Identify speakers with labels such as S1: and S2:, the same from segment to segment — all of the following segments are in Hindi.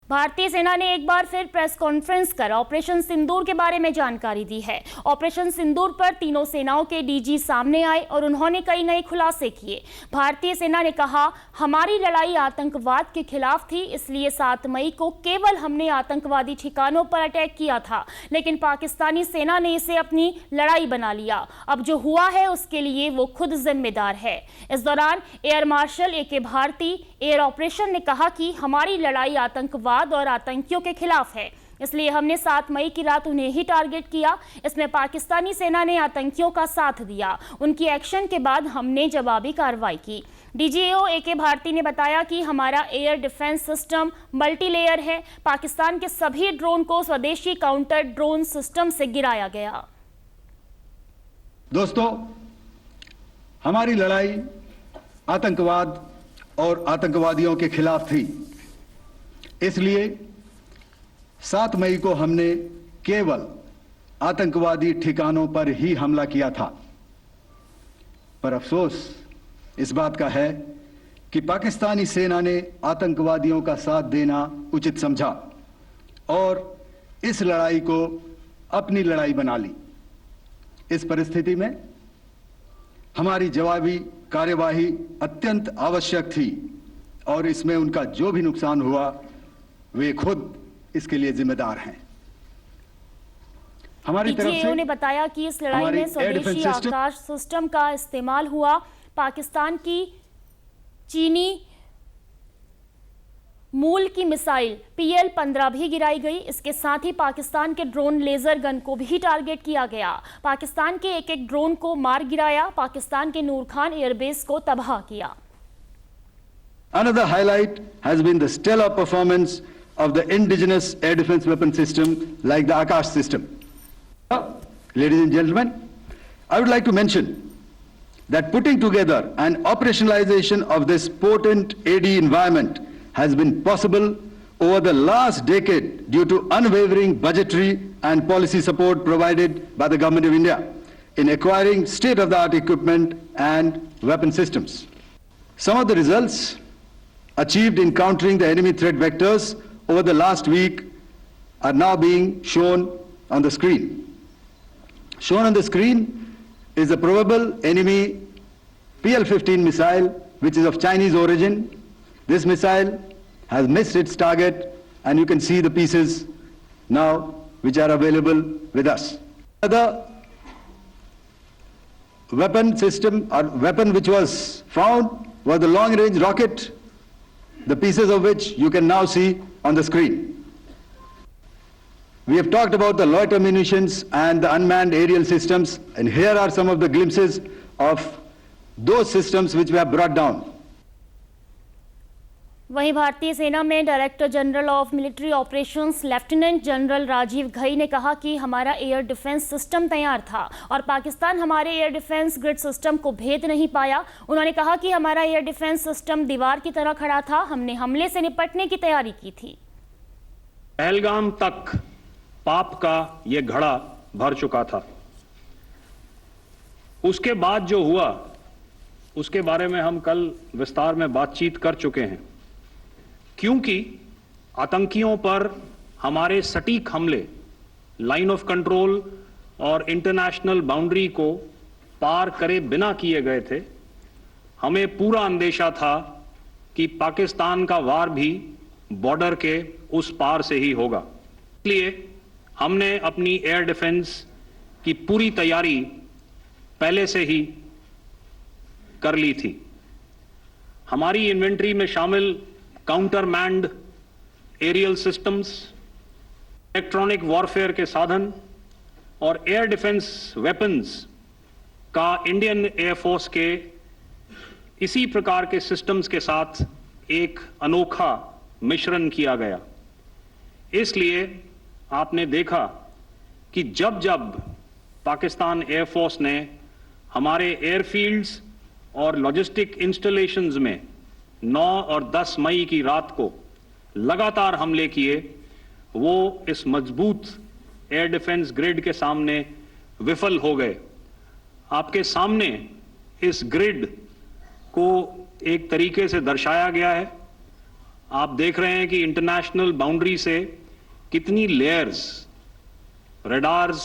S1: भारतीय सेना ने एक बार फिर प्रेस कॉन्फ्रेंस कर ऑपरेशन सिंदूर के बारे में जानकारी दी है। ऑपरेशन सिंदूर पर तीनों सेनाओं के डीजी सामने आए और उन्होंने कई नए खुलासे किए। भारतीय सेना ने कहा, हमारी लड़ाई आतंकवाद के खिलाफ थी, इसलिए 7 मई को केवल हमने आतंकवादी ठिकानों पर अटैक किया था, लेकिन पाकिस्तानी सेना ने इसे अपनी लड़ाई बना लिया। अब जो हुआ है उसके लिए वो खुद जिम्मेदार है। इस दौरान air marshal A K. Bharti air operation ने कहा कि हमारी लड़ाई आतंकवाद और आतंकियों के खिलाफ है, इसलिए हमने 7 मई की रात उन्हें ही टारगेट किया। इसमें पाकिस्तानी सेना ने आतंकियों का साथ दिया। उनकी एक्शन के बाद हमने जवाबी कार्रवाई की। DGO A K. भारती ने बताया कि हमारा air defence system multi layer है। पाकिस्तान के सभी ड्रोन को स्वदेशी काउंटर ड्रोन सिस्टम से गिराया गया।
S2: दोस्तों, हमारी लड़ाई आतंकवाद और आतंकवादियों के खिलाफ थी, इसलिए 7 मई को हमने केवल आतंकवादी ठिकानों पर ही हमला किया था। पर अफसोस इस बात का है कि पाकिस्तानी सेना ने आतंकवादियों का साथ देना उचित समझा और इस लड़ाई को अपनी लड़ाई बना ली। इस परिस्थिति में हमारी जवाबी कार्यवाही अत्यंत आवश्यक थी और इसमें उनका जो भी नुकसान हुआ वे खुद इसके लिए जिम्मेदार हैं। हमारी तरफ से
S1: ने बताया कि इस लड़ाई में स्वदेशी आकाश सिस्टम का इस्तेमाल हुआ। पाकिस्तान की चीनी मूल की मिसाइल PL-15 भी गिराई गई। इसके साथ ही पाकिस्तान के ड्रोन लेजर गन को भी टारगेट किया गया। पाकिस्तान के एक ड्रोन को मार गिराया। पाकिस्तान के नूर खान एयरबेस को तबाह किया।
S2: Another highlight has been the stellar performance of the indigenous air defense weapon system like the Akash system. Ladies and gentlemen, I would like to mention that putting together an operationalization of this potent AD environment has been possible over the last decade due to unwavering budgetary and policy support provided by the Government of India in acquiring state-of-the-art equipment and weapon systems. Some of the results achieved in countering the enemy threat vectors over the last week are now being shown on the screen. Shown on the screen is the probable enemy PL-15 missile, which is of Chinese origin. This missile has missed its target, and you can see the pieces now which are available with us. Another weapon system or weapon which was found was the long-range rocket, the pieces of which you can now see on the screen. We have talked about the loiter munitions and the unmanned aerial systems, and here are some of the glimpses of those systems which we have brought down.
S1: वहीं भारतीय सेना में director general of military operations lieutenant general Rajiv Ghai ने कहा कि हमारा एयर डिफेंस सिस्टम तैयार था और पाकिस्तान हमारे एयर डिफेंस ग्रिड सिस्टम को भेद नहीं पाया। उन्होंने कहा कि हमारा एयर डिफेंस सिस्टम दीवार की तरह खड़ा था। हमने हमले से निपटने की तैयारी की थी।
S3: पहलगाम तक पाप का यह घड़ा भर चुका था। उसके बाद जो हुआ उसके बारे में हम कल विस्तार में बातचीत कर चुके हैं। क्योंकि आतंकियों पर हमारे सटीक हमले लाइन ऑफ कंट्रोल और इंटरनेशनल बाउंड्री को पार करे बिना किए गए थे, हमें पूरा अंदेशा था कि पाकिस्तान का वार भी बॉर्डर के उस पार से ही होगा। इसलिए हमने अपनी एयर डिफेंस की पूरी तैयारी पहले से ही कर ली थी। हमारी इन्वेंट्री में शामिल counter manned aerial systems, electronic warfare के साधन और एयर डिफेंस वेपन्स का इंडियन एयरफोर्स के इसी प्रकार के सिस्टम्स के साथ एक अनोखा मिश्रण किया गया। इसलिए आपने देखा कि जब जब पाकिस्तान एयरफोर्स ने हमारे एयरफील्ड्स और लॉजिस्टिक इंस्टॉलेशंस में 9 और 10 मई की रात को लगातार हमले किए, वो इस मजबूत एयर डिफेंस ग्रिड के सामने विफल हो गए। आपके सामने इस ग्रिड को एक तरीके से दर्शाया गया है। आप देख रहे हैं कि इंटरनेशनल बाउंड्री से कितनी layers, radars,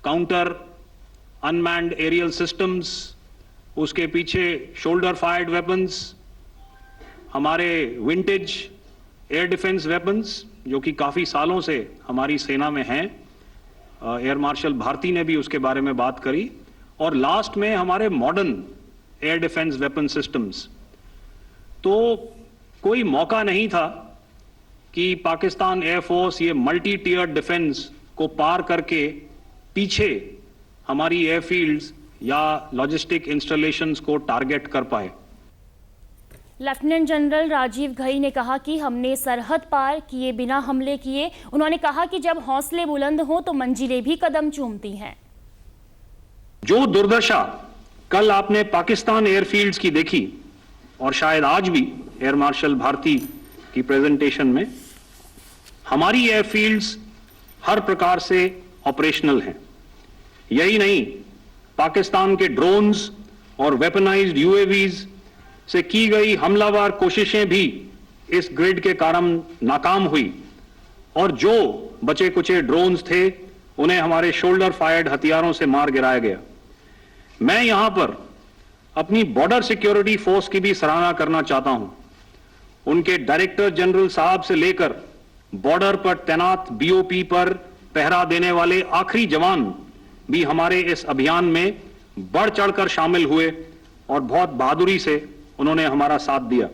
S3: counter, unmanned aerial systems, उसके पीछे शोल्डर फायर्ड वेपन्स, हमारे विंटेज एयर डिफेंस वेपन्स जो कि काफी सालों से हमारी सेना में हैं। एयर मार्शल भारती ने भी उसके बारे में बात करी। और लास्ट में हमारे modern air defence weapon systems. तो कोई मौका नहीं था कि पाकिस्तान एयरफोर्स ये मल्टी टियर डिफेंस को पार करके पीछे हमारी एयरफील्ड्स या लॉजिस्टिक इंस्टॉलेशंस को टारगेट कर पाए।
S1: लेफ्टिनेंट जनरल राजीव घई ने कहा कि हमने सरहद पार किए बिना हमले किए। उन्होंने कहा कि जब हौसले बुलंद हो तो मंजिलें भी कदम चूमती हैं।
S3: जो दुर्दशा कल आपने पाकिस्तान एयरफील्ड्स की देखी और शायद आज भी एयर मार्शल भारती की प्रेजेंटेशन में, हमारी एयरफील्ड्स हर प्रकार से ऑपरेशनल हैं। यही नहीं, पाकिस्तान के ड्रोन्स और वेपनाइज्ड यूएवीज से की गई हमलावर कोशिशें भी इस ग्रिड के कारण नाकाम हुई और जो बचे कुचे ड्रोन्स थे उन्हें हमारे शोल्डर फायर्ड हथियारों से मार गिराया गया। मैं यहां पर अपनी बॉर्डर सिक्योरिटी फोर्स की भी सराहना करना चाहता हूं। उनके डायरेक्टर जनरल साहब से लेकर बॉर्डर पर तैनात बीओपी पर पहरा देने वाले आखिरी जवान भी हमारे इस अभियान में बढ़ चढ़कर शामिल हुए और बहुत बहादुरी से उन्होंने हमारा साथ दिया।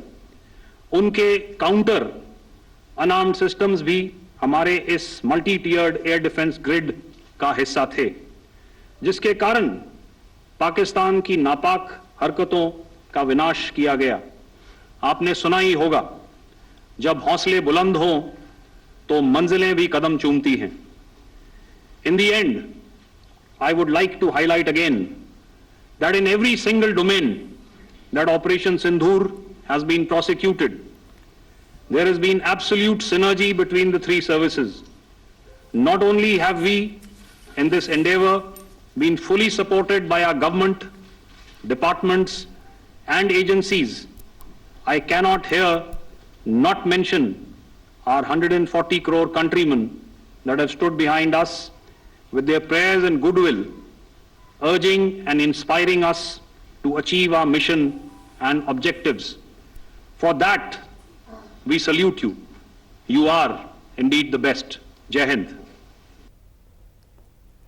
S3: उनके काउंटर अनआर्म्ड सिस्टम्स भी हमारे इस मल्टी टियर्ड एयर डिफेंस ग्रिड का हिस्सा थे, जिसके कारण पाकिस्तान की नापाक हरकतों का विनाश किया गया। आपने सुना ही होगा, जब हौसले बुलंद हों तो मंजिलें भी कदम चूमती हैं। In the end, I would like to highlight again that in every single domain that Operation Sindoor has been prosecuted, there has been absolute synergy between the three services. Not only have we, in this endeavor, been fully supported by our government, departments, and agencies, I cannot here not mention our 140 crore countrymen that have stood behind us with their prayers and goodwill, urging and inspiring us to achieve our mission and objectives. For that, we salute you. You are indeed the best. Jai Hind.